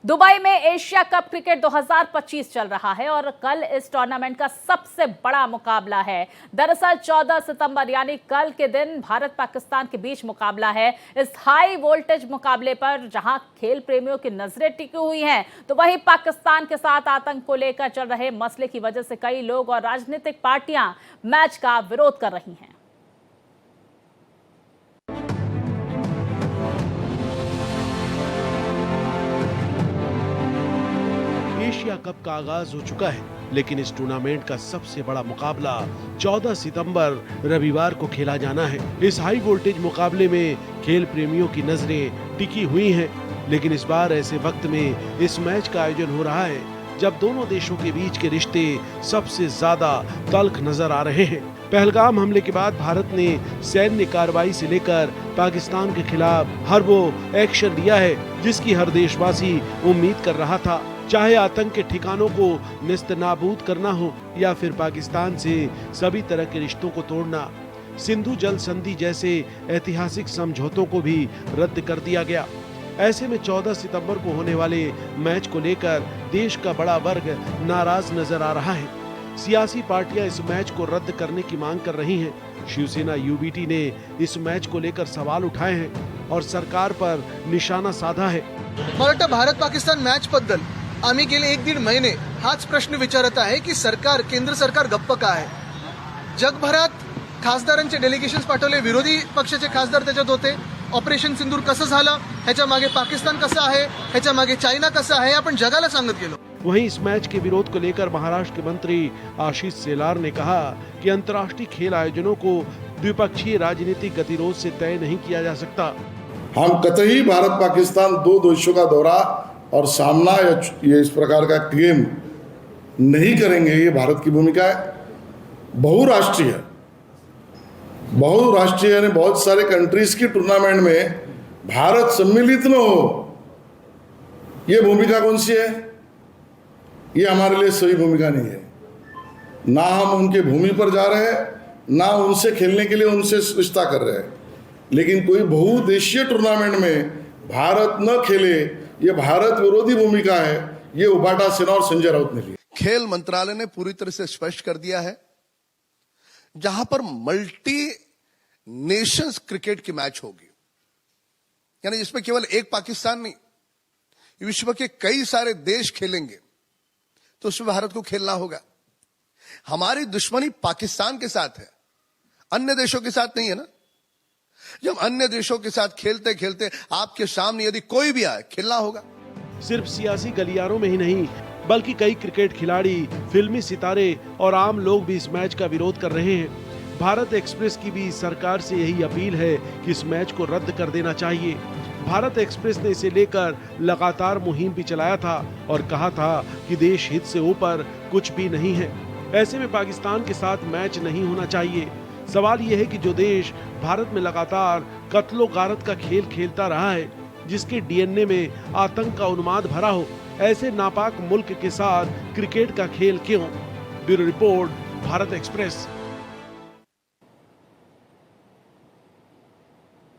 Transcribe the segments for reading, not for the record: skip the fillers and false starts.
Dubai में Asia cup cricket 2025 चल रहा है और कल इस टूर्नामेंट का सबसे बड़ा मुकाबला है। दरअसल 14 सितंबर यानी कल के दिन भारत पाकिस्तान के बीच मुकाबला है। इस हाई वोल्टेज मुकाबले पर जहां खेल प्रेमियों की नजरें टिकी हुई हैं, तो वहीं पाकिस्तान के साथ आतंक को लेकर चल रहे मसले की वजह से कई लोग और राजनीतिक पार्टियां मैच का विरोध कर रही हैं। एशिया कप का आगाज हो चुका है, लेकिन इस टूर्नामेंट का सबसे बड़ा मुकाबला 14 सितंबर रविवार को खेला जाना है। इस हाई वोल्टेज मुकाबले में खेल प्रेमियों की नजरें टिकी हुई हैं, लेकिन इस बार ऐसे वक्त में इस मैच का आयोजन हो रहा है जब दोनों देशों के बीच के रिश्ते सबसे ज्यादा तल्ख नजर आ रहे हैं। पहलगाम हमले के बाद भारत ने सैन्य कार्रवाई से लेकर पाकिस्तान के खिलाफ हर वो एक्शन लिया है जिसकी हर देशवासी उम्मीद कर रहा था। चाहे आतंक के ठिकानों को नेस्तनाबूद करना हो या फिर पाकिस्तान से सभी तरह के रिश्तों को तोड़ना, सिंधु जल संधि जैसे ऐतिहासिक समझौतों को भी रद्द कर दिया गया। ऐसे में 14 सितंबर को होने वाले मैच को लेकर देश का बड़ा वर्ग नाराज नजर आ रहा है। सियासी पार्टियां इस मैच को रद्द करने की मांग कर रही हैं। शिवसेना यूबीटी ने इस मैच को लेकर सवाल उठाए हैं और सरकार पर निशाना साधा है। मला वाटतं भारत पाकिस्तान मॅच बद्दल आम्ही गेले 1-1.5 महिने हाच प्रश्न विचारत आहे की सरकार, केंद्र सरकार गप्प का आहे। जगभरात खासदारांचे डेलिगेशन्स पाठवले, विरोधी पक्षाचे खासदार त्याच्यात होते। ऑपरेशन सिंदूर कसं झालं, ह्याच्या मागे पाकिस्तान कसं आहे, ह्याच्या मागे चायना कसं आहे, आपण जगाला सांगत गेलो। वहीं इस मैच के विरोध को लेकर महाराष्ट्र के मंत्री आशीष शेलार ने कहा कि अंतर्राष्ट्रीय खेल आयोजनों को द्विपक्षीय राजनीतिक गतिरोध से तय नहीं किया जा सकता। हम कतई भारत पाकिस्तान दो देशों का दौरा और सामना ये इस प्रकार का गेम नहीं करेंगे। ये भारत की भूमिका है। बहुराष्ट्रीय यानी बहुत सारे कंट्रीज की टूर्नामेंट में भारत सम्मिलित न हो, ये भूमिका कौन सी है? ये हमारे लिए सही भूमिका नहीं है। ना हम उनके भूमि पर जा रहे हैं, ना उनसे खेलने के लिए उनसे रिश्ता कर रहे हैं, लेकिन कोई बहुदेशीय टूर्नामेंट में भारत न खेले, ये भारत विरोधी भूमिका है। ये उबाटा सिन्हा और संजय राउत ने ली। खेल मंत्रालय ने पूरी तरह से स्पष्ट कर दिया है, जहां पर मल्टी नेशंस क्रिकेट की मैच होगी, यानी जिसमें केवल एक पाकिस्तान नहीं, विश्व के कई सारे देश खेलेंगे, तो उसमें भारत को खेलना होगा। हमारी दुश्मनी पाकिस्तान के साथ है, अन्य देशों के साथ नहीं है ना। जब अन्य देशों के साथ खेलते खेलते आपके सामने यदि कोई भी आए, खेलना होगा। सिर्फ सियासी गलियारों में ही नहीं, बल्कि कई क्रिकेट खिलाड़ी, फिल्मी सितारे और आम लोग भी इस मैच का विरोध कर रहे हैं। भारत एक्सप्रेस की भी सरकार से यही अपील है कि इस मैच को रद्द कर देना चाहिए। भारत एक्सप्रेस ने इसे लेकर लगातार मुहिम भी चलाया था और कहा था कि देश हित से ऊपर कुछ भी नहीं है। ऐसे में पाकिस्तान के साथ मैच नहीं होना चाहिए। सवाल यह है कि जो देश भारत में लगातार कत्लो गारत का खेल खेलता रहा है, जिसके डीएनए में आतंक का उन्माद भरा हो, ऐसे नापाक मुल्क के साथ क्रिकेट का खेल क्यों? Bureau report, Bharat express.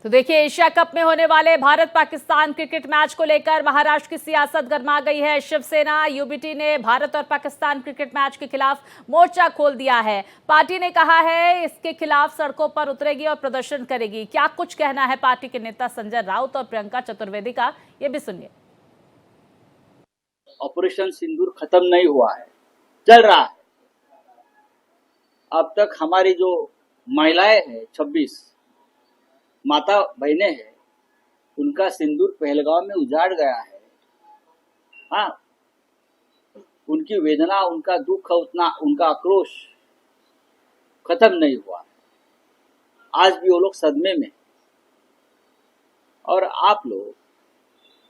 तो देखिए, एशिया कप में होने वाले भारत पाकिस्तान क्रिकेट मैच को लेकर महाराष्ट्र की सियासत गर्मा गई है। शिवसेना यूबीटी ने भारत और पाकिस्तान क्रिकेट मैच के खिलाफ मोर्चा खोल दिया है। पार्टी ने कहा है इसके खिलाफ सड़कों पर उतरेगी और प्रदर्शन करेगी। क्या कुछ कहना है पार्टी के नेता संजय राउत और प्रियंका चतुर्वेदी का, ये भी सुनिए। ऑपरेशन सिंदूर खत्म नहीं हुआ है, चल रहा है। अब तक हमारी जो महिलाएं हैं, 26 माता बहनें हैं, उनका सिंदूर पहलगाम में उजाड़ गया है। हाँ, उनकी वेदना, उनका दुख, उनका आक्रोश खत्म नहीं हुआ। आज भी वो लोग सदमे में। और आप लोग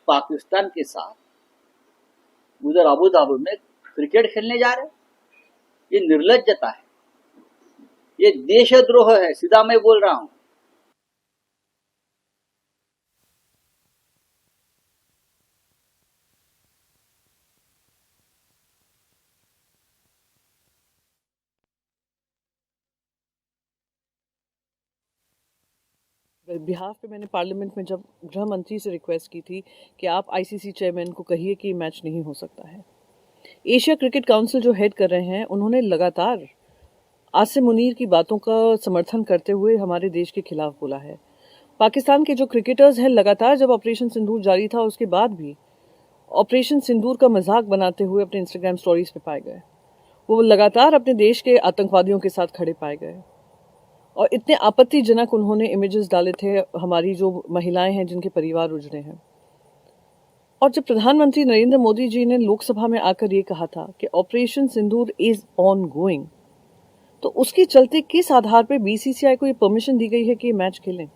पाकिस्तान के साथ उधर अबू धाबी में क्रिकेट खेलने जा रहे हैं। ये निर्लज्जता है, ये देशद्रोह है। सीधा मैं बोल रहा हूं। बिहाफ पे मैंने पार्लियामेंट में जब गृह मंत्री से रिक्वेस्ट की थी कि आप आईसीसी चेयरमैन को कहिए कि मैच नहीं हो सकता है। एशिया क्रिकेट काउंसिल जो हेड कर रहे हैं, उन्होंने लगातार आसिम मुनीर की बातों का समर्थन करते हुए हमारे देश के खिलाफ बोला है। पाकिस्तान के जो क्रिकेटर्स हैं, लगातार जब ऑपरेशन सिंदूर जारी था उसके बाद भी ऑपरेशन सिंदूर का मजाक बनाते हुए अपने इंस्टाग्राम स्टोरीज पे पाए गए। वो लगातार अपने देश के आतंकवादियों के साथ खड़े पाए गए और इतने आपत्तिजनक उन्होंने इमेजेस डाले थे हमारी जो महिलाएं हैं जिनके परिवार उजड़े हैं। और जब प्रधानमंत्री नरेंद्र मोदी जी ने लोकसभा में आकर ये कहा था कि operation Sindoor is on going, तो उसके चलते किस आधार पर बीसीसीआई को ये परमिशन दी गई है कि ये मैच खेलें?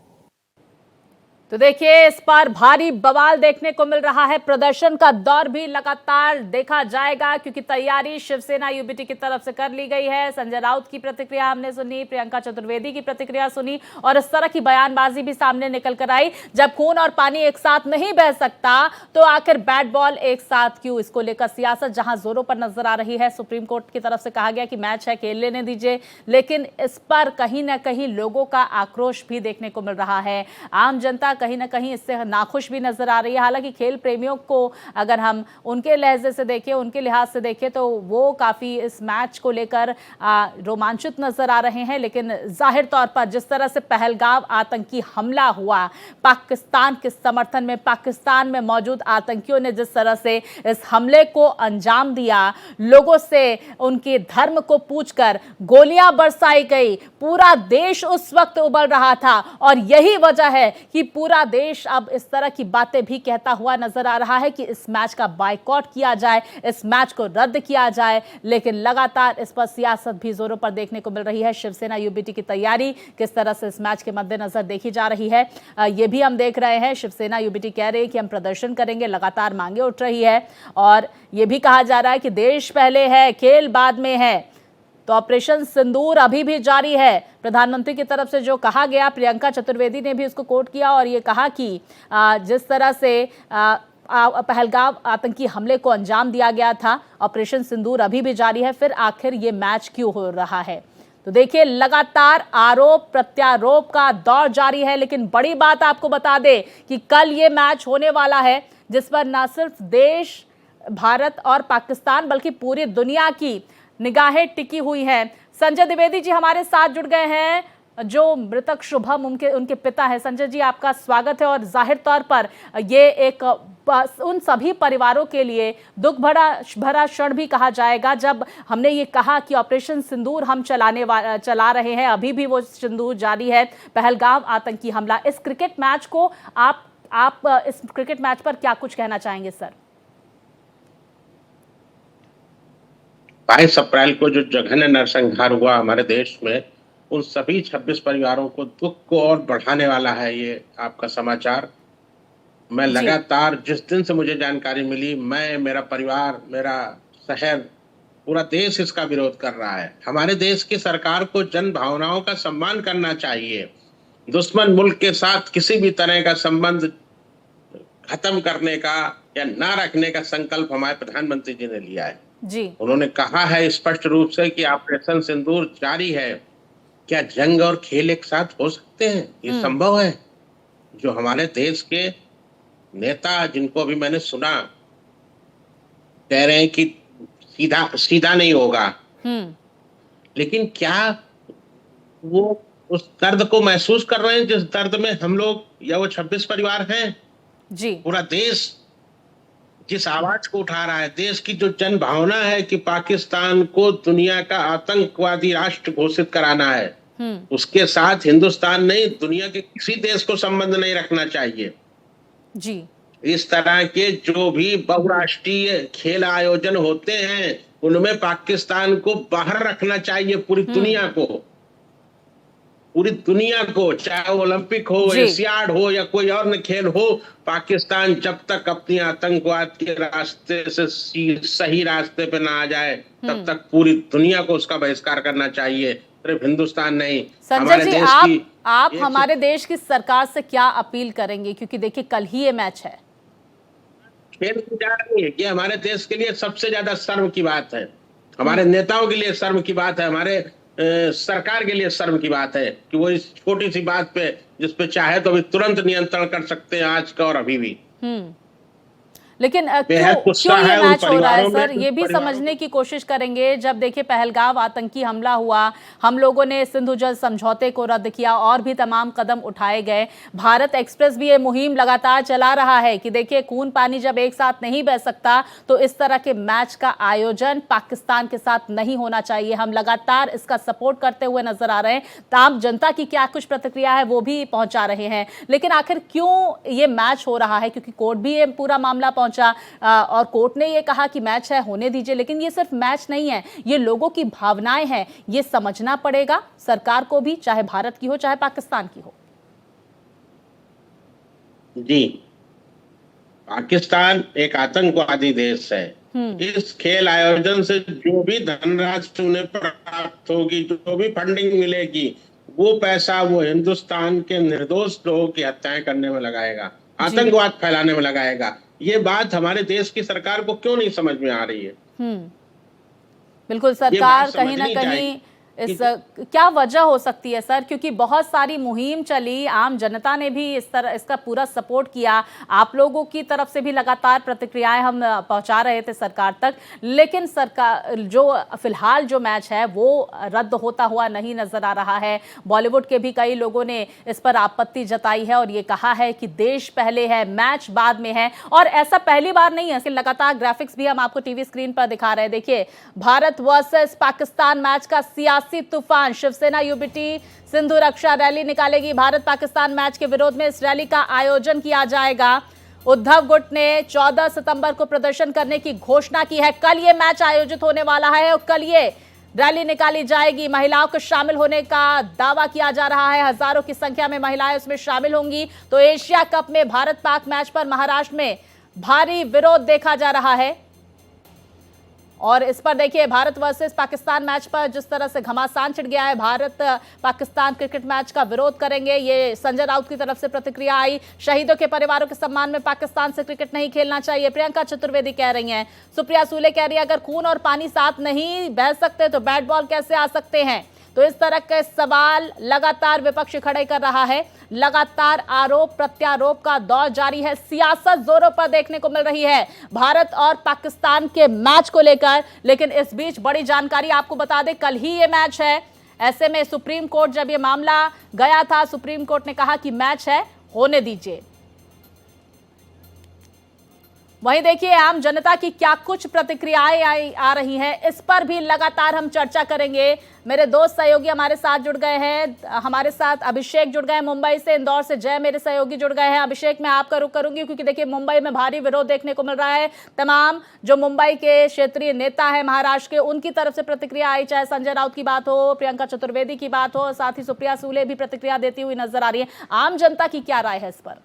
तो देखिए, इस पर भारी बवाल देखने को मिल रहा है। प्रदर्शन का दौर भी लगातार देखा जाएगा क्योंकि तैयारी शिवसेना यूबीटी की तरफ से कर ली गई है। संजय राउत की प्रतिक्रिया हमने सुनी, प्रियंका चतुर्वेदी की प्रतिक्रिया सुनी और इस तरह की बयानबाजी भी सामने निकल कर आई। जब खून और पानी एक साथ नहीं बह सकता तो आखिर बैट बॉल एक साथ क्यों? इसको लेकर सियासत जहां जोरों पर नजर आ रही है। सुप्रीम कोर्ट की तरफ से कहा गया कि मैच है, खेल लेने दीजिए, लेकिन इस पर कहीं ना कहीं लोगों का आक्रोश भी देखने को मिल रहा है। आम जनता कहीं ना कहीं इससे नाखुश भी नजर आ रही है। हालांकि खेल प्रेमियों को अगर हम उनके लहजे से देखें, उनके लिहाज से देखें तो वो काफी इस मैच को लेकर रोमांचित नजर आ रहे हैं, लेकिन जाहिर तौर पर जिस तरह से पहलगाम आतंकी हमला हुआ, पाकिस्तान के समर्थन में पाकिस्तान में मौजूद आतंकियों ने जिस तरह से इस हमले को अंजाम दिया, लोगों से उनके धर्म को पूछकर गोलियां बरसाई गई, पूरा देश उस वक्त उबल रहा था और यही वजह है कि पूरा देश अब इस तरह की बातें भी कहता हुआ नजर आ रहा है कि इस मैच का बायकॉट किया जाए, इस मैच को रद्द किया जाए। लेकिन लगातार इस पर सियासत भी जोरों पर देखने को मिल रही है। शिवसेना यूबीटी की तैयारी किस तरह से इस मैच के मद्देनजर देखी जा रही है, ये भी हम देख रहे हैं। शिवसेना यूबीटी कह रहे हैं कि हम प्रदर्शन करेंगे, लगातार मांगे उठ रही है और यह भी कहा जा रहा है कि देश पहले है, खेल बाद में है। तो ऑपरेशन सिंदूर अभी भी जारी है। प्रधानमंत्री की तरफ से जो कहा गया, प्रियंका चतुर्वेदी ने भी उसको कोट किया और ये कहा कि जिस तरह से पहलगाम आतंकी हमले को अंजाम दिया गया था, ऑपरेशन सिंदूर अभी भी जारी है, फिर आखिर ये मैच क्यों हो रहा है? तो देखिए, लगातार आरोप प्रत्यारोप का दौर जारी है। लेकिन बड़ी बात आपको बता दे कि कल ये मैच होने वाला है जिस पर न सिर्फ देश, भारत और पाकिस्तान बल्कि पूरी दुनिया की निगाहें टिकी हुई हैं। संजय द्विवेदी जी हमारे साथ जुड़ गए हैं, जो मृतक शुभम उनके पिता हैं। संजय जी, आपका स्वागत है। और जाहिर तौर पर ये एक उन सभी परिवारों के लिए दुख भरा क्षण भी कहा जाएगा जब हमने ये कहा कि ऑपरेशन सिंदूर हम चला रहे हैं, अभी भी वो सिंदूर जारी है। पहलगाम आतंकी हमला, इस क्रिकेट मैच को आप इस क्रिकेट मैच पर क्या कुछ कहना चाहेंगे सर? 22 अप्रैल को जो जघन्य नरसंहार हुआ हमारे देश में, उन सभी 26 परिवारों को दुख को और बढ़ाने वाला है ये आपका समाचार। मैं लगातार जिस दिन से मुझे जानकारी मिली, मैं, मेरा परिवार, मेरा शहर, पूरा देश इसका विरोध कर रहा है। हमारे देश की सरकार को जन भावनाओं का सम्मान करना चाहिए। दुश्मन मुल्क के साथ किसी भी तरह का संबंध खत्म करने का या ना रखने का संकल्प हमारे प्रधानमंत्री जी ने लिया है जी। उन्होंने कहा है स्पष्ट रूप से कि ऑपरेशन सिंदूर जारी है। क्या जंग और खेल एक साथ हो सकते हैं? ये संभव है? जो हमारे देश के नेता, जिनको अभी मैंने सुना, कह रहे हैं कि सीधा नहीं होगा, लेकिन क्या वो उस दर्द को महसूस कर रहे हैं जिस दर्द में हम लोग या वो 26 परिवार हैं? जी। पूरा देश जिस आवाज को उठा रहा है, देश की जो जन भावना है कि पाकिस्तान को दुनिया का आतंकवादी राष्ट्र घोषित कराना है, उसके साथ हिंदुस्तान नहीं, दुनिया के किसी देश को संबंध नहीं रखना चाहिए जी। इस तरह के जो भी बहुराष्ट्रीय खेल आयोजन होते हैं उनमें पाकिस्तान को बाहर रखना चाहिए। पूरी दुनिया को, चाहे ओलंपिक हो, एशियाड हो या कोई और खेल हो, पाकिस्तान जब तक अपनी आतंकवाद के रास्ते से सही रास्ते पे ना आ जाए तब तक पूरी दुनिया को उसका बहिष्कार करना चाहिए, सिर्फ हिंदुस्तान नहीं। संजय जी, आप हमारे देश की सरकार से क्या अपील करेंगे? क्योंकि देखिए, कल ही ये मैच है। खेल की जा रही है कि हमारे देश के लिए सबसे ज्यादा शर्म की बात है, हमारे नेताओं के लिए शर्म की बात है, हमारे सरकार के लिए शर्म की बात है कि वो इस छोटी सी बात पे, जिस पे चाहे तो अभी तुरंत नियंत्रण कर सकते हैं आज का और अभी भी। लेकिन बेहद क्यों गुस्सा क्यों ये है उन मैच हो रहा है परिवारों सर, में, ये भी परिवारों समझने की कोशिश करेंगे। जब देखिए पहलगाम आतंकी हमला हुआ, हम लोगों ने सिंधु जल समझौते को रद्द किया और भी तमाम कदम उठाए गए। भारत एक्सप्रेस भी ये मुहिम लगातार चला रहा है कि देखिए खून पानी जब एक साथ नहीं बह सकता तो इस तरह के मैच का आयोजन पाकिस्तान के साथ नहीं होना चाहिए। हम लगातार इसका सपोर्ट करते हुए नजर आ रहे हैं। आम जनता की क्या कुछ प्रतिक्रिया है वो भी पहुंचा रहे हैं। लेकिन आखिर क्यों ये मैच हो रहा है, क्योंकि कोर्ट भी ये पूरा मामला पहुंचा और कोर्ट ने ये कहा कि मैच है, होने दीजिए। लेकिन ये सिर्फ मैच नहीं है, ये लोगों की भावनाएं हैं, ये समझना पड़ेगा सरकार को भी, चाहे भारत की हो चाहे पाकिस्तान की हो। जी, पाकिस्तान एक आतंकवादी देश है। इस खेल आयोजन से जो भी धनराशि उन्हें प्राप्त होगी, जो भी फंडिंग मिलेगी, वो पैसा वो हिंदुस्तान के निर्दोष लोगों की हत्याएं करने में लगाएगा, आतंकवाद फैलाने में लगाएगा। ये बात हमारे देश की सरकार को क्यों नहीं समझ में आ रही है? बिल्कुल, सरकार कहीं ना कहीं इस क्या वजह हो सकती है सर, क्योंकि बहुत सारी मुहिम चली, आम जनता ने भी इस तरह इसका पूरा सपोर्ट किया, आप लोगों की तरफ से भी लगातार प्रतिक्रियाएं हम पहुंचा रहे थे सरकार तक। लेकिन सरकार जो फिलहाल जो मैच है वो रद्द होता हुआ नहीं नजर आ रहा है। बॉलीवुड के भी कई लोगों ने इस पर आपत्ति जताई है और ये कहा है कि देश पहले है, मैच बाद में है। और ऐसा पहली बार नहीं है, इसके लगातार ग्राफिक्स भी हम आपको टीवी स्क्रीन पर दिखा रहे हैं। देखिए, भारत वर्सेस पाकिस्तान मैच का सियासी तूफान। शिवसेना यूबीटी सिंधु रक्षा रैली निकालेगी। भारत पाकिस्तान मैच के विरोध में इस रैली का आयोजन किया जाएगा। उद्धव गुट ने 14 सितंबर को प्रदर्शन करने की घोषणा की है। कल ये मैच आयोजित होने वाला है और कल ये रैली निकाली जाएगी। महिलाओं को शामिल होने का दावा किया जा रहा है, हजारों की संख्या में महिलाएं उसमें शामिल होंगी। तो एशिया कप में भारत पाक मैच पर महाराष्ट्र में भारी विरोध देखा जा रहा है। और इस पर देखिए, भारत वर्सेस पाकिस्तान मैच पर जिस तरह से घमासान छिड़ गया है। भारत पाकिस्तान क्रिकेट मैच का विरोध करेंगे, ये संजय राउत की तरफ से प्रतिक्रिया आई। शहीदों के परिवारों के सम्मान में पाकिस्तान से क्रिकेट नहीं खेलना चाहिए, प्रियंका चतुर्वेदी कह रही हैं। सुप्रिया सूले कह रही है अगर खून और पानी साथ नहीं बह सकते तो बैट बॉल कैसे आ सकते हैं। तो इस तरह के सवाल लगातार विपक्ष खड़े कर रहा है। लगातार आरोप प्रत्यारोप का दौर जारी है। सियासत जोरों पर देखने को मिल रही है भारत और पाकिस्तान के मैच को लेकर। लेकिन इस बीच बड़ी जानकारी आपको बता दें, कल ही ये मैच है। ऐसे में सुप्रीम कोर्ट जब ये मामला गया था, सुप्रीम कोर्ट ने कहा कि मैच है, होने दीजिए। वहीं देखिए, आम जनता की क्या कुछ प्रतिक्रियाएं आ रही हैं, इस पर भी लगातार हम चर्चा करेंगे। मेरे दोस्त सहयोगी हमारे साथ जुड़ गए हैं। हमारे साथ अभिषेक जुड़ गए हैं मुंबई से, इंदौर से जय मेरे सहयोगी जुड़ गए हैं। अभिषेक, मैं आपका रुख करूंगी क्योंकि देखिए मुंबई में भारी विरोध देखने को मिल रहा है। तमाम जो मुंबई के क्षेत्रीय नेता है महाराष्ट्र के, उनकी तरफ से प्रतिक्रिया आई, चाहे संजय राउत की बात हो, प्रियंका चतुर्वेदी की बात हो, साथ ही सुप्रिया सूले भी प्रतिक्रिया देती हुई नजर आ रही है। आम जनता की क्या राय है इस पर?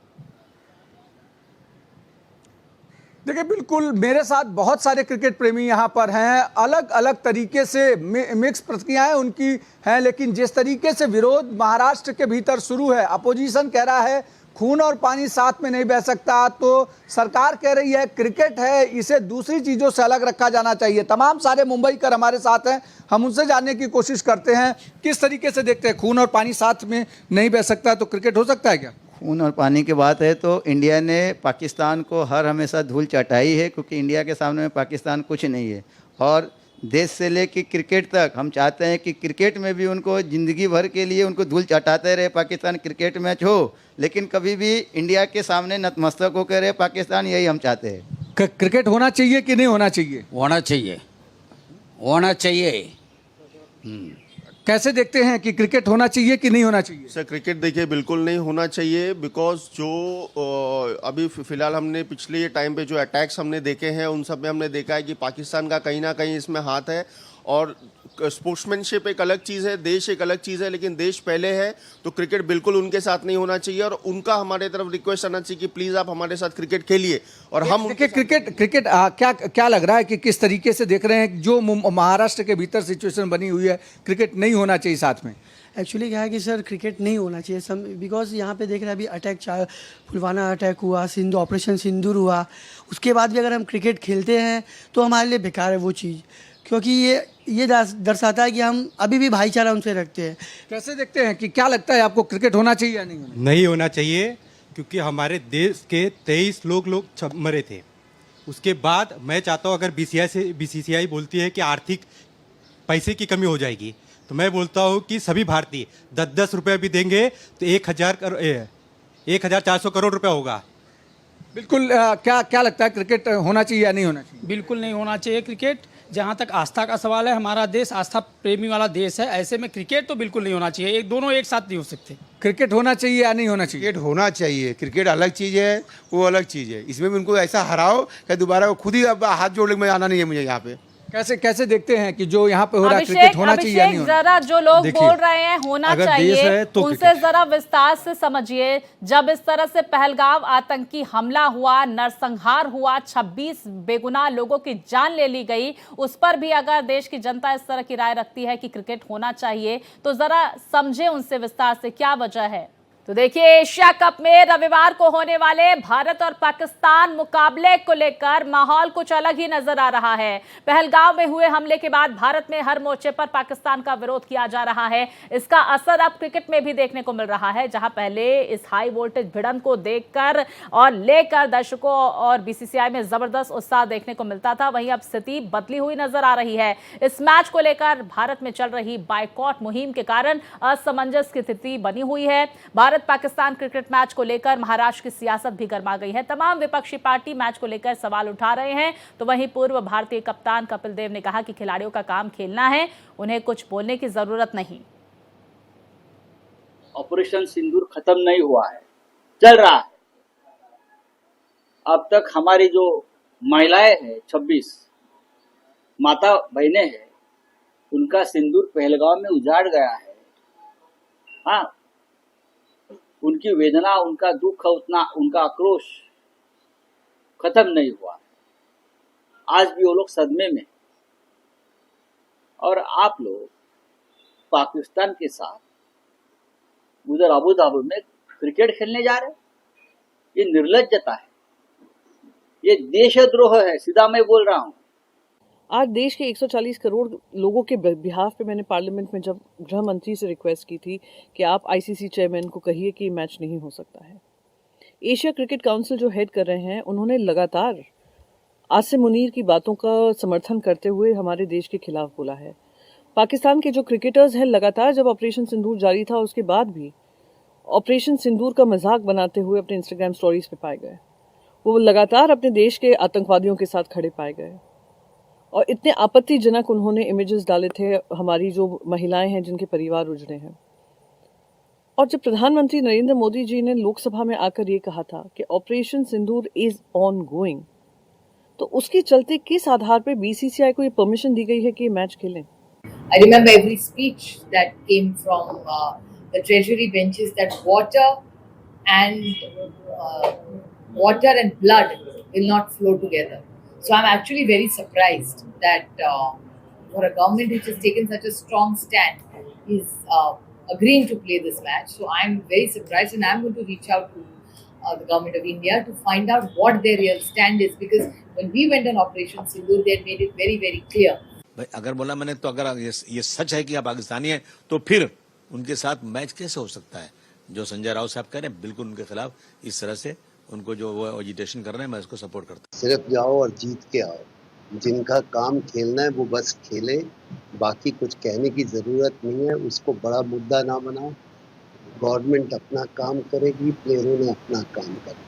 देखिए, बिल्कुल मेरे साथ बहुत सारे क्रिकेट प्रेमी यहाँ पर हैं। अलग अलग तरीके से मिक्स प्रतिक्रियाएं उनकी हैं, लेकिन जिस तरीके से विरोध महाराष्ट्र के भीतर शुरू है, अपोजिशन कह रहा है खून और पानी साथ में नहीं बह सकता, तो सरकार कह रही है क्रिकेट है, इसे दूसरी चीज़ों से अलग रखा जाना चाहिए। तमाम सारे मुंबईकर हमारे साथ हैं, हम उनसे जानने की कोशिश करते हैं किस तरीके से देखते हैं। खून और पानी साथ में नहीं बह सकता तो क्रिकेट हो सकता है क्या? खून और पानी की बात है तो इंडिया ने पाकिस्तान को हर हमेशा धूल चटाई है, क्योंकि इंडिया के सामने में पाकिस्तान कुछ नहीं है। और देश से लेकर क्रिकेट तक हम चाहते हैं कि क्रिकेट में भी उनको ज़िंदगी भर के लिए उनको धूल चटाते रहे पाकिस्तान, क्रिकेट मैच हो, लेकिन कभी भी इंडिया के सामने नतमस्तक होकर रहे पाकिस्तान, यही हम चाहते हैं। क्रिकेट होना चाहिए कि नहीं होना चाहिए? होना चाहिए, होना चाहिए। कैसे देखते हैं कि क्रिकेट होना चाहिए कि नहीं होना चाहिए? सर, क्रिकेट देखिए बिल्कुल नहीं होना चाहिए, बिकॉज जो अभी फिलहाल हमने पिछले टाइम पे जो अटैक्स हमने देखे हैं उन सब में हमने देखा है कि पाकिस्तान का कहीं ना कहीं इसमें हाथ है। और स्पोर्ट्समैनशिप एक अलग चीज़ है, देश एक अलग चीज़ है, लेकिन देश पहले है तो क्रिकेट बिल्कुल उनके साथ नहीं होना चाहिए। और उनका हमारे तरफ रिक्वेस्ट आना चाहिए कि प्लीज़ आप हमारे साथ क्रिकेट खेलिए। और हम देखिए, क्रिकेट क्या लग रहा है कि किस तरीके से देख रहे हैं जो महाराष्ट्र के भीतर सिचुएशन बनी हुई है, क्रिकेट नहीं होना चाहिए साथ में? एक्चुअली क्या है कि सर क्रिकेट नहीं होना चाहिए बिकॉज यहाँ पे देख रहे हैं अभी अटैक पुलवामा अटैक हुआ, ऑपरेशन सिंदूर हुआ, उसके बाद भी अगर हम क्रिकेट खेलते हैं तो हमारे लिए बेकार है वो चीज़, क्योंकि ये दर्शाता है कि हम अभी भी भाईचारा उनसे रखते हैं। कैसे देखते हैं कि क्या लगता है आपको, क्रिकेट होना चाहिए या नहीं होना चाहिए? नहीं होना चाहिए, क्योंकि हमारे देश के 23 लोग मरे थे। उसके बाद मैं चाहता हूँ अगर बीसीसीआई बोलती है कि आर्थिक पैसे की कमी हो जाएगी, तो मैं बोलता हूँ कि सभी भारतीय 10-10 रुपये भी देंगे तो 1,400 करोड़ रुपया होगा। बिल्कुल। क्या लगता है, क्रिकेट होना चाहिए या नहीं होना चाहिए? बिल्कुल नहीं होना चाहिए क्रिकेट। जहाँ तक आस्था का सवाल है, हमारा देश आस्था प्रेमी वाला देश है, ऐसे में क्रिकेट तो बिल्कुल नहीं होना चाहिए। दोनों एक साथ नहीं हो सकते। क्रिकेट होना चाहिए या नहीं होना चाहिए? क्रिकेट होना चाहिए। क्रिकेट अलग चीज़ है, वो अलग चीज़ है। इसमें भी उनको ऐसा हराओ कि दोबारा वो खुद ही अब हाथ जोड़ने में आना नहीं है मुझे यहाँ पे। कैसे देखते हैं कि जो यहाँ पे हो रहा है, क्रिकेट होना चाहिए या नहीं होना? जरा जो लोग बोल रहे हैं होना चाहिए, तो उनसे जरा विस्तार से समझिए। जब इस तरह से पहलगाम आतंकी हमला हुआ, नरसंहार हुआ, 26 बेगुनाह लोगों की जान ले ली गई, उस पर भी अगर देश की जनता इस तरह की राय रखती है कि क्रिकेट होना चाहिए, तो जरा समझे उनसे विस्तार से क्या वजह है। तो देखिए, एशिया कप में रविवार को होने वाले भारत और पाकिस्तान मुकाबले को लेकर माहौल कुछ अलग ही नजर आ रहा है। पहलगाम में हुए हमले के बाद भारत में हर मोर्चे पर पाकिस्तान का विरोध किया जा रहा है। इसका असर अब क्रिकेट में भी देखने को मिल रहा है, जहां पहले इस हाई वोल्टेज भिड़ंत को देखकर और लेकर दर्शकों और बीसीसीआई में जबरदस्त उत्साह देखने को मिलता था, वहीं अब स्थिति बदली हुई नजर आ रही है। इस मैच को लेकर भारत में चल रही बायकॉट मुहिम के कारण असमंजस की स्थिति बनी हुई है। भारत पाकिस्तान क्रिकेट मैच को लेकर महाराष्ट्र की सियासत भी गर्मा गई है। तमाम विपक्षी पार्टी मैच को लेकर सवाल उठा रहे हैं, तो वहीं पूर्व भारतीय कप्तान कपिल देव ने कहा कि खिलाड़ियों का काम खेलना है, उन्हें कुछ बोलने की जरूरत नहीं। ऑपरेशन सिंदूर खत्म नहीं हुआ है, चल रहा है। अब तक हमारी जो महिलाएं हैं, 26 माता बहनें हैं, उनका सिंदूर पहलगाम में उजाड़ गया है। हाँ, उनकी वेदना, उनका दुख, उनका आक्रोश खत्म नहीं हुआ। आज भी वो लोग सदमे में। और आप लोग पाकिस्तान के साथ उधर अबू धाबी में क्रिकेट खेलने जा रहे हैं। ये निर्लज्जता है, ये देशद्रोह है, सीधा मैं बोल रहा हूँ। आज देश के 140 करोड़ लोगों के बिहाफ पे मैंने पार्लियामेंट में जब गृह मंत्री से रिक्वेस्ट की थी कि आप आईसीसी चेयरमैन को कहिए कि मैच नहीं हो सकता है। एशिया क्रिकेट काउंसिल जो हेड कर रहे हैं, उन्होंने लगातार आसिम मुनीर की बातों का समर्थन करते हुए हमारे देश के खिलाफ बोला है। पाकिस्तान के जो क्रिकेटर्स हैं, लगातार जब ऑपरेशन सिंदूर जारी था उसके बाद भी ऑपरेशन सिंदूर का मजाक बनाते हुए अपने इंस्टाग्राम स्टोरीज पे पाए गए। वो लगातार अपने देश के आतंकवादियों के साथ खड़े पाए गए और इतने आपत्तिजनक उन्होंने इमेजेस डाले थे हमारी जो महिलाएं हैं जिनके परिवार उजड़े हैं। और जब प्रधानमंत्री नरेंद्र मोदी जी ने लोकसभा में आकर ये कहा था कि operation Sindoor is on going, तो उसके चलते किस आधार पर बीसीसीआई को ये परमिशन दी गई है कि ये मैच खेलें? I remember every speech that came from the treasury benches that water and blood will not flow together. So I'm actually very surprised that for a government which has taken such a strong stand is agreeing to play this match. So I'm very surprised, and I'm going to reach out to the government of India to find out what their real stand is, because when we went on Operation Sindoor, they had made it very, very clear. भाई अगर बोला मैंने, तो अगर ये सच है कि आप पाकिस्तानी हैं, तो फिर उनके साथ मैच कैसे हो सकता है? जो संजय राउत साहब कह रहे हैं, बिल्कुल उनके खिलाफ इस तरह से उनको जो वो एजिटेशन कर रहे हैं, मैं इसको सपोर्ट करता हूँ। सिर्फ जाओ और जीत के आओ। जिनका काम खेलना है वो बस खेले, बाकी कुछ कहने की जरूरत नहीं है। उसको बड़ा मुद्दा ना बनाओ। गवर्नमेंट अपना काम करेगी, प्लेयरों ने अपना काम करना।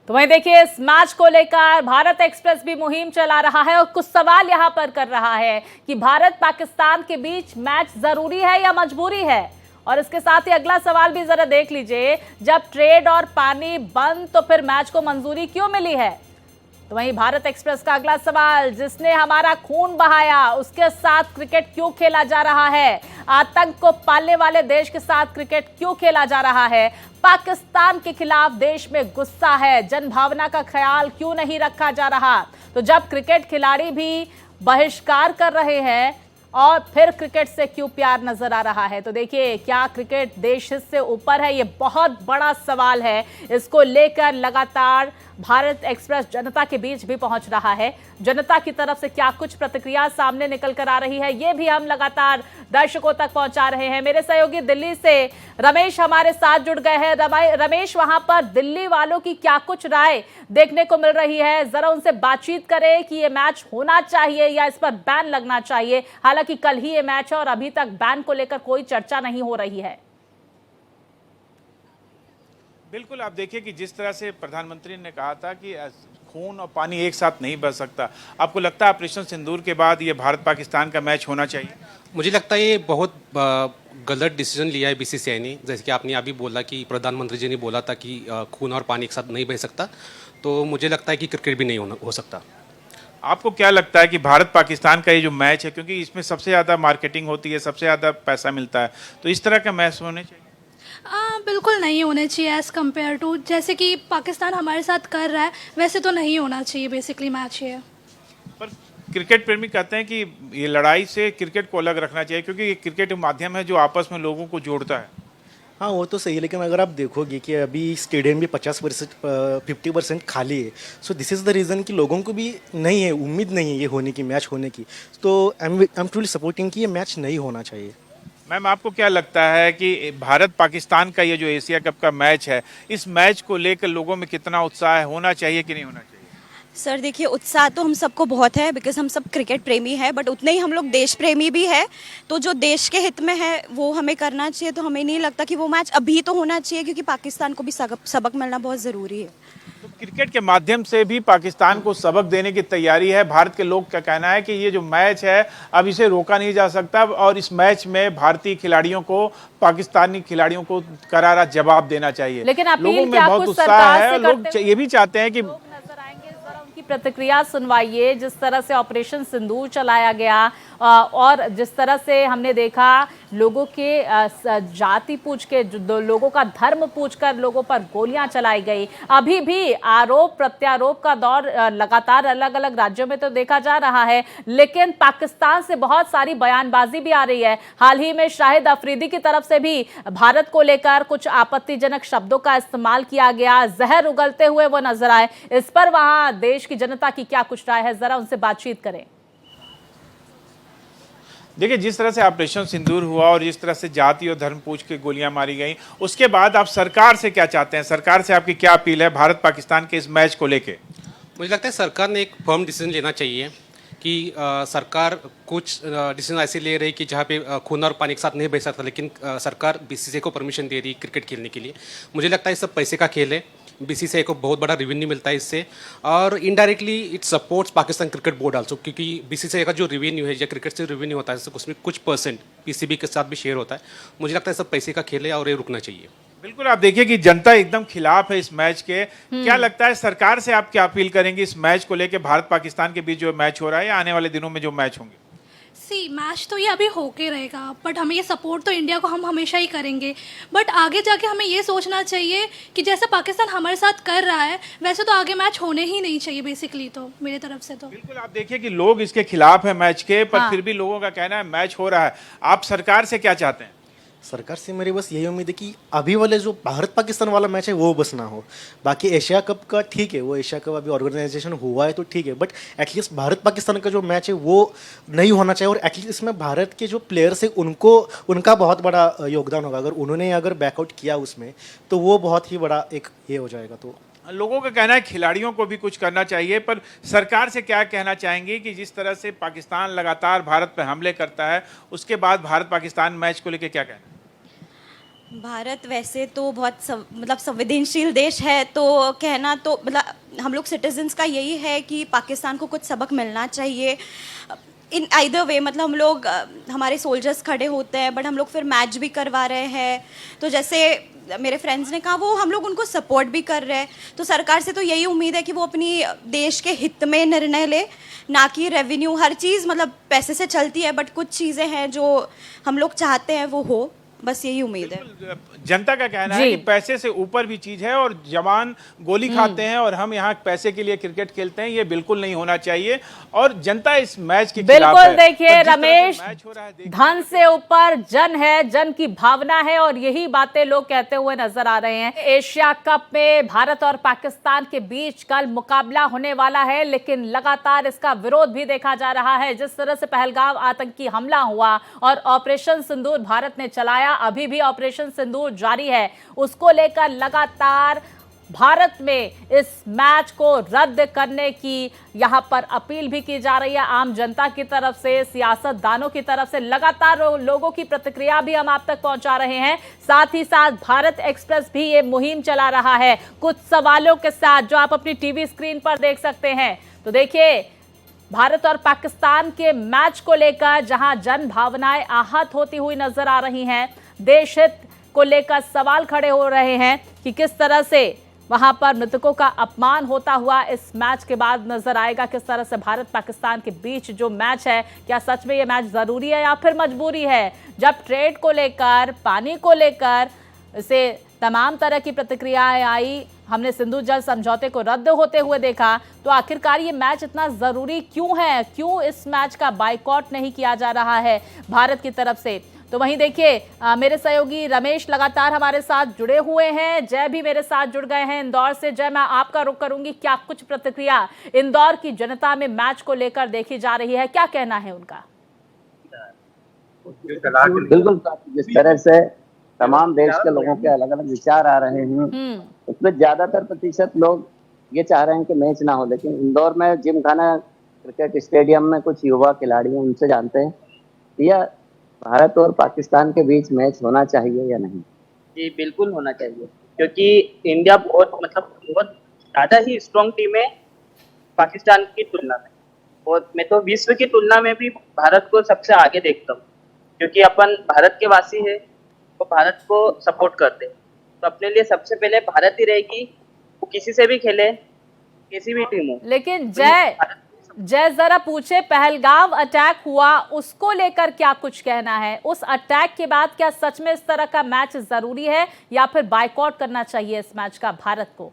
तो वहीं देखिए, इस मैच को लेकर भारत एक्सप्रेस भी मुहिम चला रहा है और कुछ सवाल यहां पर कर रहा है कि भारत पाकिस्तान के बीच मैच जरूरी है या मजबूरी है। और इसके साथ ही अगला सवाल भी जरा देख लीजिए, जब ट्रेड और पानी बंद तो फिर मैच को मंजूरी क्यों मिली है? तो वहीं भारत एक्सप्रेस का अगला सवाल, जिसने हमारा खून बहाया उसके साथ क्रिकेट क्यों खेला जा रहा है? आतंक को पालने वाले देश के साथ क्रिकेट क्यों खेला जा रहा है? पाकिस्तान के खिलाफ देश में गुस्सा है, जनभावना का ख्याल क्यों नहीं रखा जा रहा? तो जब क्रिकेट खिलाड़ी भी बहिष्कार कर रहे हैं, और फिर क्रिकेट से क्यों प्यार नजर आ रहा है? तो देखिए, क्या क्रिकेट देश हित से ऊपर है? ये बहुत बड़ा सवाल है। इसको लेकर लगातार भारत एक्सप्रेस जनता के बीच भी पहुंच रहा है। जनता की तरफ से क्या कुछ प्रतिक्रिया सामने निकल कर आ रही है, ये भी हम लगातार दर्शकों तक पहुंचा रहे हैं। मेरे सहयोगी दिल्ली से रमेश हमारे साथ जुड़ गए हैं। रमेश, वहां पर दिल्ली वालों की क्या कुछ राय देखने को मिल रही है? जरा उनसे बातचीत करें कि ये मैच होना चाहिए या इस पर बैन लगना चाहिए। हालांकि कल ही ये मैच है और अभी तक बैन को लेकर कोई चर्चा नहीं हो रही है। बिल्कुल, आप देखिए कि जिस तरह से प्रधानमंत्री ने कहा था कि खून और पानी एक साथ नहीं बह सकता, आपको लगता है ऑपरेशन सिंदूर के बाद ये भारत पाकिस्तान का मैच होना चाहिए? मुझे लगता है ये बहुत गलत डिसीजन लिया है बीसीसीआई ने। जैसे कि आपने अभी बोला कि प्रधानमंत्री जी ने बोला था कि खून और पानी एक साथ नहीं बह सकता, तो मुझे लगता है कि क्रिकेट भी नहीं हो सकता। आपको क्या लगता है कि भारत पाकिस्तान का ये जो मैच है, क्योंकि इसमें सबसे ज़्यादा मार्केटिंग होती है, सबसे ज़्यादा पैसा मिलता है, तो इस तरह का मैच होने चाहिए? बिल्कुल नहीं होने चाहिए एज़ कम्पेयर टू जैसे कि पाकिस्तान हमारे साथ कर रहा है, वैसे तो नहीं होना चाहिए बेसिकली मैच ये। पर क्रिकेट प्रेमी कहते हैं कि ये लड़ाई से क्रिकेट को अलग रखना चाहिए, क्योंकि ये क्रिकेट माध्यम है जो आपस में लोगों को जोड़ता है। हाँ, वो तो सही है, लेकिन अगर आप देखोगे कि अभी स्टेडियम भी 50% खाली है, so this is the reason कि लोगों को भी नहीं है, उम्मीद नहीं है ये होने की, मैच होने की। तो आई एम ट्रूली सपोर्टिंग कि ये मैच नहीं होना चाहिए। मैम, आपको क्या लगता है कि भारत पाकिस्तान का ये जो एशिया कप का मैच है, इस मैच को लेकर लोगों में कितना उत्साह होना चाहिए कि नहीं होना चाहिए? सर देखिए, उत्साह तो हम सबको बहुत है बिकॉज हम सब क्रिकेट प्रेमी है, बट उतने ही हम लोग देश प्रेमी भी है। तो जो देश के हित में है वो हमें करना चाहिए। तो हमें नहीं लगता कि वो मैच अभी तो होना चाहिए, क्योंकि पाकिस्तान को भी सबक मिलना बहुत ज़रूरी है। तो क्रिकेट के माध्यम से भी पाकिस्तान को सबक देने की तैयारी है। भारत के लोग का कहना है कि ये जो मैच है अब इसे रोका नहीं जा सकता और इस मैच में भारतीय खिलाड़ियों को पाकिस्तानी खिलाड़ियों को करारा जवाब देना चाहिए। लेकिन लोगों में बहुत उत्साह है, लोग ये भी चाहते हैं कि प्रतिक्रिया सुनवाइए। जिस तरह से ऑपरेशन सिंदूर चलाया गया और जिस तरह से हमने देखा लोगों के जाति पूछ के, लोगों का धर्म पूछकर लोगों पर गोलियां चलाई गई। अभी भी आरोप प्रत्यारोप का दौर लगातार अलग अलग राज्यों में तो देखा जा रहा है, लेकिन पाकिस्तान से बहुत सारी बयानबाजी भी आ रही है। हाल ही में शाहिद अफरीदी की तरफ से भी भारत को लेकर कुछ आपत्तिजनक शब्दों का इस्तेमाल किया गया, जहर उगलते हुए वो नजर आए। इस पर वहां देश की जनता की क्या कुछ राय है, जरा उनसे बातचीत करें। देखिए, जिस तरह से ऑपरेशन सिंदूर हुआ और जिस तरह से जाति और धर्म पूछ के गोलियां मारी गई, उसके बाद आप सरकार से क्या चाहते हैं? सरकार से आपकी क्या अपील है भारत पाकिस्तान के इस मैच को लेके? मुझे लगता है सरकार ने एक फर्म डिसीजन लेना चाहिए कि सरकार कुछ डिसीजन ऐसे ले रही कि जहाँ पे खून और पानी के साथ नहीं बह सकता, लेकिन सरकार बीसीसीआई को परमिशन दे रही क्रिकेट खेलने के लिए। मुझे लगता है ये सब पैसे का खेल है। बीसीसीआई को बहुत बड़ा रेवेन्यू मिलता है इससे, और indirectly it supports Pakistan cricket board also, क्योंकि बीसीसीआई का जो रेवेन्यू है या क्रिकेट से रेवेन्यू होता है उसमें कुछ परसेंट पीसीबी के साथ भी शेयर होता है। मुझे लगता है सब पैसे का खेल है और ये रुकना चाहिए। बिल्कुल, आप देखिए कि जनता एकदम खिलाफ है इस मैच के। क्या लगता है सरकार से आप क्या अपील करेंगे इस मैच को लेकर? भारत पाकिस्तान के बीच जो मैच हो रहा है या आने वाले दिनों में जो मैच होंगे? मैच तो ये अभी होके रहेगा, बट हमें ये सपोर्ट तो इंडिया को हम हमेशा ही करेंगे। बट आगे जाके हमें ये सोचना चाहिए कि जैसे पाकिस्तान हमारे साथ कर रहा है वैसे तो आगे मैच होने ही नहीं चाहिए बेसिकली। तो मेरे तरफ से तो बिल्कुल, आप देखिए कि लोग इसके खिलाफ है मैच के, पर फिर भी लोगों का कहना है मैच हो रहा है। आप सरकार से क्या चाहते हैं? सरकार से मेरी बस यही उम्मीद है कि अभी वाले जो भारत पाकिस्तान वाला मैच है वो बस ना हो। बाकी एशिया कप का ठीक है, वो एशिया कप अभी ऑर्गेनाइजेशन हुआ है तो ठीक है, बट एटलीस्ट भारत पाकिस्तान का जो मैच है वो नहीं होना चाहिए। और एटलीस्ट इसमें भारत के जो प्लेयर्स है उनका बहुत बड़ा योगदान होगा। अगर उन्होंने बैकआउट किया उसमें तो वो बहुत ही बड़ा एक ये हो जाएगा। तो लोगों का कहना है खिलाड़ियों को भी कुछ करना चाहिए, पर सरकार से क्या कहना चाहेंगे कि जिस तरह से पाकिस्तान लगातार भारत पर हमले करता है, उसके बाद भारत पाकिस्तान मैच को लेकर क्या कहना? भारत वैसे तो बहुत संवेदनशील देश है, तो कहना तो मतलब हम लोग सिटीजन्स का यही है कि पाकिस्तान को कुछ सबक मिलना चाहिए इन आइदर वे। मतलब हम लोग हमारे सोल्जर्स खड़े होते हैं, बट हम लोग फिर मैच भी करवा रहे हैं। तो जैसे मेरे फ्रेंड्स ने कहा, वो हम लोग उनको सपोर्ट भी कर रहे हैं। तो सरकार से तो यही उम्मीद है कि वो अपनी देश के हित में निर्णय ले, ना कि रेवेन्यू। हर चीज़ मतलब पैसे से चलती है, बट कुछ चीज़ें हैं जो हम लोग चाहते हैं वो हो। बस यही उम्मीद है। जनता का कहना है कि पैसे से ऊपर भी चीज है और जवान गोली खाते हैं और हम यहाँ पैसे के लिए क्रिकेट खेलते हैं, ये बिल्कुल नहीं होना चाहिए और जनता इस मैच के खिलाफ है। बिल्कुल, देखिए रमेश, धन से ऊपर जन है, जन की भावना है और यही बातें लोग कहते हुए नजर आ रहे हैं। एशिया कप में भारत और पाकिस्तान के बीच कल मुकाबला होने वाला है, लेकिन लगातार इसका विरोध भी देखा जा रहा है। जिस तरह से पहलगाम आतंकी हमला हुआ और ऑपरेशन सिंदूर भारत ने चलाया, अभी भी ऑपरेशन सिंदूर जारी है, उसको लेकर लगातार भारत में इस मैच को रद्द करने की यहां पर अपील भी की जा रही है आम जनता की तरफ से, सियासतदानों की तरफ से। लगातार लोगों की प्रतिक्रिया भी हम आप तक पहुंचा रहे हैं। साथ ही साथ भारत एक्सप्रेस भी ये मुहिम चला रहा है कुछ सवालों के साथ, जो आप अपनी टीवी स्क्रीन पर देख सकते हैं। तो देखिए, भारत और पाकिस्तान के मैच को लेकर जहां जन भावनाएं आहत होती हुई नजर आ रही हैं, देश हित को लेकर सवाल खड़े हो रहे हैं कि किस तरह से वहां पर मृतकों का अपमान होता हुआ इस मैच के बाद नजर आएगा। किस तरह से भारत पाकिस्तान के बीच जो मैच है, क्या सच में ये मैच जरूरी है या फिर मजबूरी है? जब ट्रेड को लेकर, पानी को लेकर इसे तमाम तरह की प्रतिक्रियाएं आई, हमने सिंधु जल समझौते को रद्द होते हुए देखा, तो आखिरकार ये मैच इतना जरूरी क्यों है? क्यों इस मैच का बायकॉट नहीं किया जा रहा है भारत की तरफ से? तो वहीं देखिए, मेरे सहयोगी रमेश लगातार हमारे साथ जुड़े हुए हैं, जय भी मेरे साथ जुड़ गए हैं इंदौर से। जय, मैं आपका रुख करूंगी, क्या कुछ प्रतिक्रिया इंदौर की जनता में मैच को लेकर देखी जा रही है, क्या कहना है उनका? बिल्कुल, जिस तरह से तमाम देश के लोगों के अलग अलग विचार आ रहे हैं, उसमें ज्यादातर प्रतिशत लोग ये चाह रहे हैं कि मैच ना हो, लेकिन इंदौर में जिमखाना क्रिकेट स्टेडियम में कुछ युवा खिलाड़ी हैं, उनसे जानते हैं यह भारत और पाकिस्तान के बीच मैच होना चाहिए या नहीं। जी बिल्कुल होना चाहिए, क्योंकि इंडिया बहुत ज़्यादा ही स्ट्रॉन्ग टीम है पाकिस्तान की तुलना में, और मैं तो विश्व की तुलना में भी भारत को सबसे आगे देखता हूँ, क्योंकि अपन भारत के वासी है, तो भारत को सपोर्ट करते हैं, तो अपने लिए सबसे पहले भारत ही रहेगी, वो किसी से भी खेले, किसी भी टीम हो। लेकिन जय जरा पूछे, पहलगाम अटैक हुआ, उसको लेकर क्या कुछ कहना है? उस अटैक के बाद क्या सच में इस तरह का मैच जरूरी है या फिर बायकॉट करना चाहिए इस मैच का भारत को?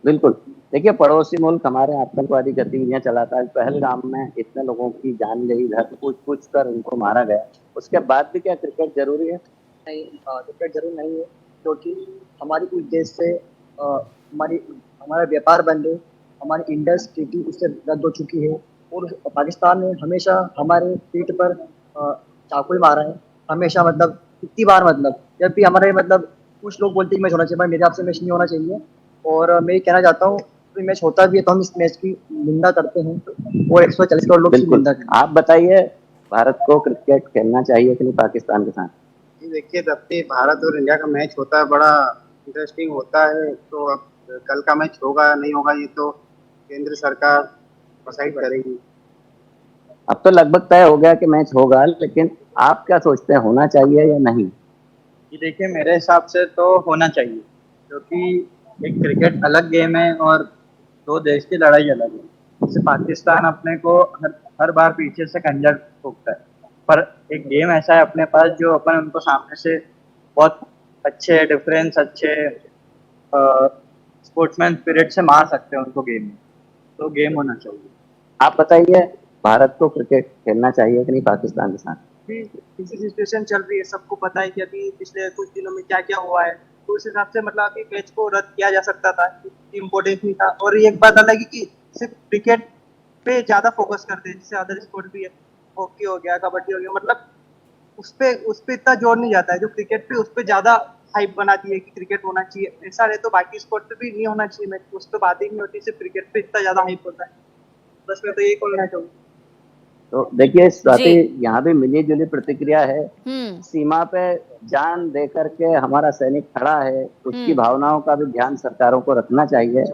बिल्कुल, देखिए, पड़ोसी मुल्क हमारे आतंकवादी गतिविधियां चलाता है। पहलगाम में इतने लोगों की जान गई, घर पूछ कर उनको मारा गया, उसके बाद भी क्या क्रिकेट जरूरी है? नहीं, क्रिकेट जरूरी नहीं है, क्योंकि हमारी कुछ देश से हमारा व्यापार बंद है, हमारी इंडस ट्रीटी उससे रद्द हो चुकी है, और पाकिस्तान ने हमेशा हमारे पीठ पर चाकू मारा है, हमेशा, कितनी बार, जब भी हमारे कुछ लोग बोलते हैं मैच होना चाहिए, भाई मेरे आपसे मैच नहीं होना चाहिए, और मैं ये कहना चाहता हूँ कि मैच होता भी है तो हम इस मैच की निंदा करते हैं, और 140 करोड़ लोग निंदा करते हैं। आप बताइए, भारत को क्रिकेट खेलना चाहिए कि नहीं पाकिस्तान के साथ? देखिए, जब भी भारत और इंडिया का मैच होता है बड़ा इंटरेस्टिंग होता है, तो अब कल का मैच होगा नहीं होगा ये तो केंद्र सरकार डिसाइड करेगी। अब तो लगभग तय हो गया कि मैच होगा, लेकिन आप क्या सोचते हैं, होना चाहिए या नहीं? देखिए, मेरे हिसाब से तो होना चाहिए, क्योंकि एक क्रिकेट अलग गेम है और दो देश की लड़ाई अलग है। जैसे पाकिस्तान अपने को हर बार पीछे से खंजर ठोकता है, पर एक गेम ऐसा है अपने पास जो अपन उनको सामने से बहुत अच्छे डिफरेंस, अच्छे स्पोर्ट्समैन स्पिरिट से मार सकते हैं उनको गेम में, तो गेम होना चाहिए। आप बताइए, भारत को क्रिकेट खेलना चाहिए कि नहीं पाकिस्तान के साथ? किसी सिचुएशन चल रही है, सबको पता है कि अभी पिछले कुछ दिनों में क्या क्या हुआ है, तो उस हिसाब से कि मैच को रद्द किया जा सकता था, इम्पोर्टेंट नहीं था। और एक बात अलग है कि सिर्फ क्रिकेट पे ज्यादा फोकस करते हैं, जैसे अदर स्पोर्ट भी है, हॉकी हो गया, कबड्डी हो गया, उस पे इतना जोर नहीं जाता है जो क्रिकेट पे, उस पे ज्यादा हाइप बनाती है कि क्रिकेट होना चाहिए। ऐसा रहे तो बाकी स्पोर्ट पे भी नहीं होना चाहिए मैच, उस पर बात ही नहीं होती, सिर्फ क्रिकेट पे इतना ज्यादा हाइप होता है। बस मैं तो यही कहना चाहूँगा। तो देखिए, स्वाति, यहाँ भी मिली जुली प्रतिक्रिया है। सीमा पे जान दे करके हमारा सैनिक खड़ा है, उसकी भावनाओं का भी ध्यान सरकारों को रखना चाहिए।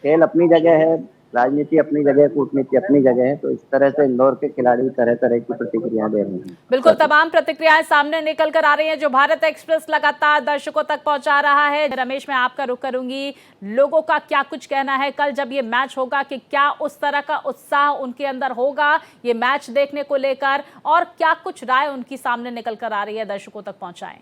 खेल अपनी जगह है, राजनीति अपनी जगह, कूटनीति अपनी जगह है। तो इस तरह से इंदौर के खिलाड़ी तरह तरह की प्रतिक्रिया दे रहे हैं। बिल्कुल, तमाम प्रतिक्रियाएं सामने निकल कर आ रही हैं जो भारत एक्सप्रेस लगातार दर्शकों तक पहुंचा रहा है। रमेश, मैं आपका रुख करूंगी, लोगों का क्या कुछ कहना है कल जब ये मैच होगा, कि क्या उस तरह का उत्साह उनके अंदर होगा ये मैच देखने को लेकर, और क्या कुछ राय उनकी सामने निकल कर आ रही है, दर्शकों तक पहुंचाएं।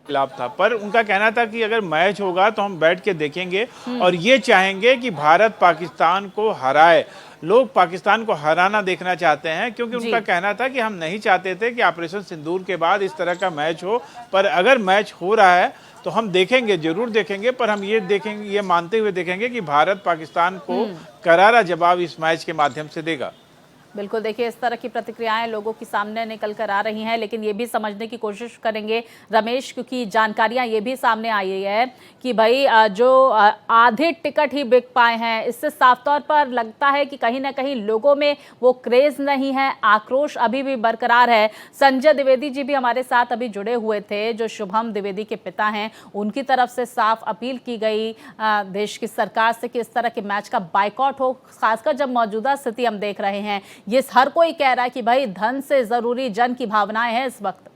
खिलाफ था, पर उनका कहना था कि अगर मैच होगा तो हम बैठ के देखेंगे और ये चाहेंगे कि भारत पाकिस्तान को हराए। लोग पाकिस्तान को हराना देखना चाहते हैं, क्योंकि उनका कहना था कि हम नहीं चाहते थे कि ऑपरेशन सिंदूर के बाद इस तरह का मैच हो, पर अगर मैच हो रहा है तो हम देखेंगे, जरूर देखेंगे, पर हम ये देखेंगे, ये मानते हुए देखेंगे कि भारत पाकिस्तान को करारा जवाब इस मैच के माध्यम से देगा। बिल्कुल, देखिए इस तरह की प्रतिक्रियाएं लोगों की सामने निकल कर आ रही हैं, लेकिन ये भी समझने की कोशिश करेंगे रमेश, क्योंकि जानकारियां ये भी सामने आई है कि भाई जो आधे टिकट ही बिक पाए हैं, इससे साफ तौर पर लगता है कि कहीं ना कहीं लोगों में वो क्रेज नहीं है, आक्रोश अभी भी बरकरार है। संजय द्विवेदी जी भी हमारे साथ अभी जुड़े हुए थे, जो शुभम द्विवेदी के पिता हैं, उनकी तरफ से साफ अपील की गई देश की सरकार से कि इस तरह के मैच का बायकॉट हो, खासकर जब मौजूदा स्थिति हम देख रहे हैं। ये हर कोई कह रहा है कि भाई धन से जरूरी जन की भावनाएं हैं इस वक्त।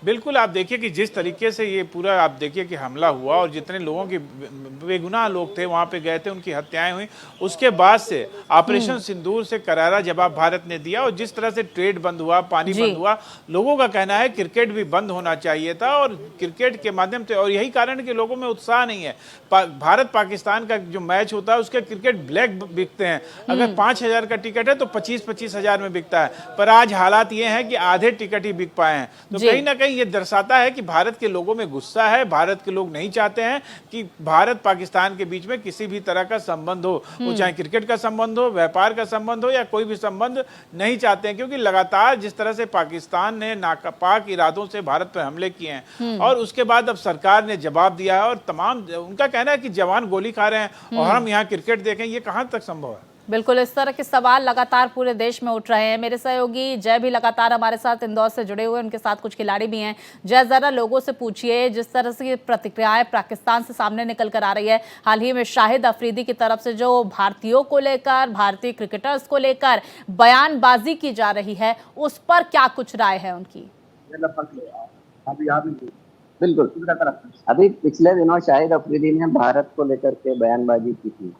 बिल्कुल, आप देखिए कि जिस तरीके से ये पूरा आप देखिए कि हमला हुआ और जितने लोगों की बेगुनाह लोग थे वहाँ पे गए थे, उनकी हत्याएं हुई, उसके बाद से ऑपरेशन सिंदूर से करारा जवाब भारत ने दिया। और जिस तरह से ट्रेड बंद हुआ, पानी बंद हुआ, लोगों का कहना है क्रिकेट भी बंद होना चाहिए था, और क्रिकेट के माध्यम से, और यही कारण है कि लोगों में उत्साह नहीं है। भारत पाकिस्तान का जो मैच होता है उसके क्रिकेट ब्लैक बिकते हैं, अगर 5,000 का टिकट है तो 25,000 में बिकता है, पर आज हालात ये हैं कि आधे टिकट ही बिक पाए हैं। तो कहीं ना कहीं ये दर्शाता है कि भारत के लोगों में गुस्सा है, भारत के लोग नहीं चाहते हैं कि भारत पाकिस्तान के बीच में किसी भी तरह का संबंध हो, वो चाहे क्रिकेट का संबंध हो, व्यापार का संबंध हो, या कोई भी संबंध नहीं चाहते हैं। क्योंकि लगातार जिस तरह से पाकिस्तान ने नापाक इरादों से भारत पर हमले किए हैं, और उसके बाद अब सरकार ने जवाब दिया है, और तमाम उनका कहना है कि जवान गोली खा रहे हैं और हम यहाँ क्रिकेट देखें, ये कहाँ तक संभव है। बिल्कुल, इस तरह के सवाल लगातार पूरे देश में उठ रहे हैं। मेरे सहयोगी जय भी लगातार हमारे साथ इंदौर से जुड़े हुए, उनके साथ कुछ खिलाड़ी भी हैं। जय, जरा लोगों से पूछिए, जिस तरह से प्रतिक्रियाएं पाकिस्तान से सामने निकल कर आ रही है, हाल ही में शाहिद अफरीदी की तरफ से जो भारतीयों को लेकर, भारतीय क्रिकेटर्स को लेकर बयानबाजी की जा रही है, उस पर क्या कुछ राय है उनकी? बिल्कुल, अभी पिछले दिनों शाहिद अफरीदी ने भारत को लेकर के बयानबाजी की थी।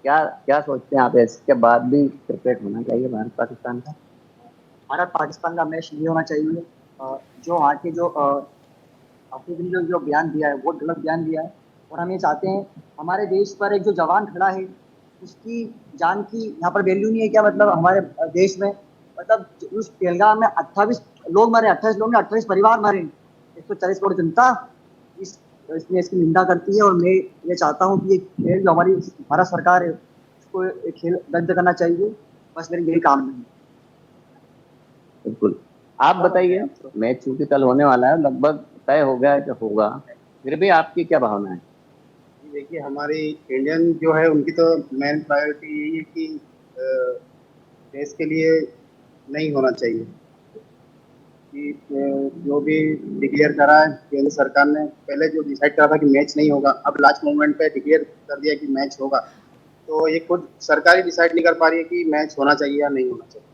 क्या सोचते हैं आप, इसके बाद भी क्रिकेट होना चाहिए भारत पाकिस्तान का? भारत पाकिस्तान का मैच नहीं होना चाहिए। जो वहाँ के जो अफरीदी ने जो बयान दिया है वो गलत बयान दिया है, और हम ये चाहते हैं हमारे देश पर एक जो जवान खड़ा है उसकी जान की यहाँ पर वैल्यू नहीं है क्या? मतलब हमारे देश में, मतलब उस पहलगाम में 28 लोग मरे, 28 लोग में 28 परिवार मरे, 140 करोड़ जनता इसमें इसकी निंदा करती है। और मैं ये चाहता हूँ कि ये खेल जो हमारी भारत सरकार है उसको ये खेल रद्द करना चाहिए, बस मेरी यही काम नहीं है। बिल्कुल, आप बताइए, मैच चूंकि कल होने वाला है, लगभग तय हो गया है कि होगा, फिर भी आपकी क्या भावना है? देखिए, हमारी इंडियन जो है उनकी तो मेन प्रायोरिटी यही है कि देश के लिए नहीं होना चाहिए, कि जो भी डिक्लेयर करा है केंद्र सरकार ने, पहले जो डिसाइड करा था कि मैच नहीं होगा, अब लास्ट मोमेंट पे डिक्लेयर कर दिया कि मैच होगा। तो ये खुद सरकार ही डिसाइड नहीं कर पा रही है कि मैच होना चाहिए या नहीं होना चाहिए।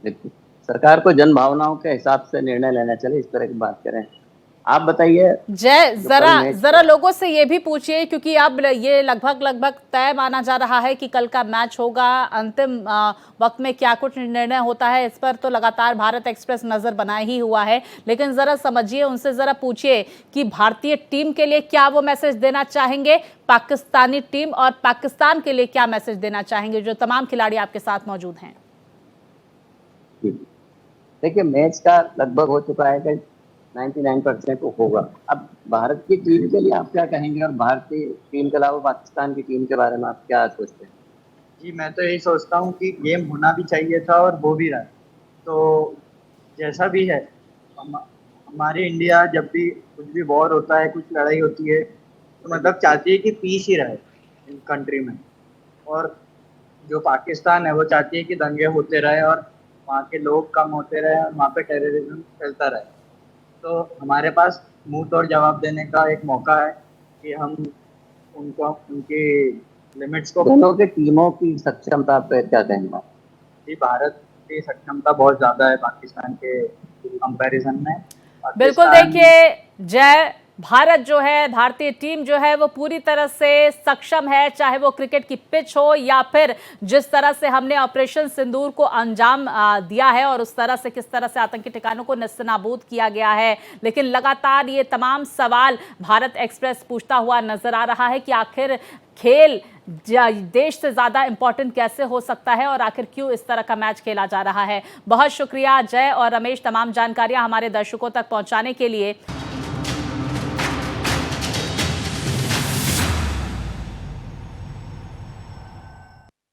बिल्कुल, सरकार को जन भावनाओं के हिसाब से निर्णय लेना चाहिए, इस तरह की बात करें। आप बताइए जय, जरा लोगों से ये भी पूछिए, क्योंकि अब ये लगभग तय माना जा रहा है कि कल का मैच होगा, अंतिम वक्त में क्या कुछ निर्णय होता है इस पर तो लगातार भारत एक्सप्रेस नजर बनाए ही हुआ है, लेकिन जरा समझिए, उनसे जरा पूछिए कि भारतीय टीम के लिए क्या वो मैसेज देना चाहेंगे, पाकिस्तानी टीम और पाकिस्तान के लिए क्या मैसेज देना चाहेंगे, जो तमाम खिलाड़ी आपके साथ मौजूद हैं। देखिए, मैच का लगभग हो चुका है कि 99% होगा। अब भारत की टीम के लिए आप क्या कहेंगे, और भारतीय टीम के अलावा पाकिस्तान की टीम के बारे में आप क्या सोचते हैं? जी, मैं तो यही सोचता हूँ कि गेम होना भी चाहिए था और हो भी रहा है। तो जैसा भी है, हमारी इंडिया जब भी कुछ भी वॉर होता है, कुछ लड़ाई होती है, तो मतलब चाहती है कि पीस ही रहे इन कंट्री में, और जो पाकिस्तान है वो चाहती है कि दंगे होते रहे और वहाँ के लोग कम होते रहे और वहाँ पे टेररिज्म फैलता रहे। तो हमारे पास मुंह तोड़ जवाब देने का एक मौका है कि हम उनको उनकी लिमिट्स को दोनों के टीमों की सक्षमता पे क्या कहना? जी, भारत की सक्षमता बहुत ज्यादा है पाकिस्तान के कंपैरिजन में। बिल्कुल, पाकिस्तान- देखिए जय, भारत जो है, भारतीय टीम जो है वो पूरी तरह से सक्षम है, चाहे वो क्रिकेट की पिच हो या फिर जिस तरह से हमने ऑपरेशन सिंदूर को अंजाम दिया है और उस तरह से किस तरह से आतंकी ठिकानों को नेस्तनाबूद किया गया है। लेकिन लगातार ये तमाम सवाल भारत एक्सप्रेस पूछता हुआ नजर आ रहा है कि आखिर खेल देश से ज्यादा इंपॉर्टेंट कैसे हो सकता है और आखिर क्यों इस तरह का मैच खेला जा रहा है। बहुत शुक्रिया जय और रमेश तमाम जानकारियां हमारे दर्शकों तक पहुंचाने के लिए।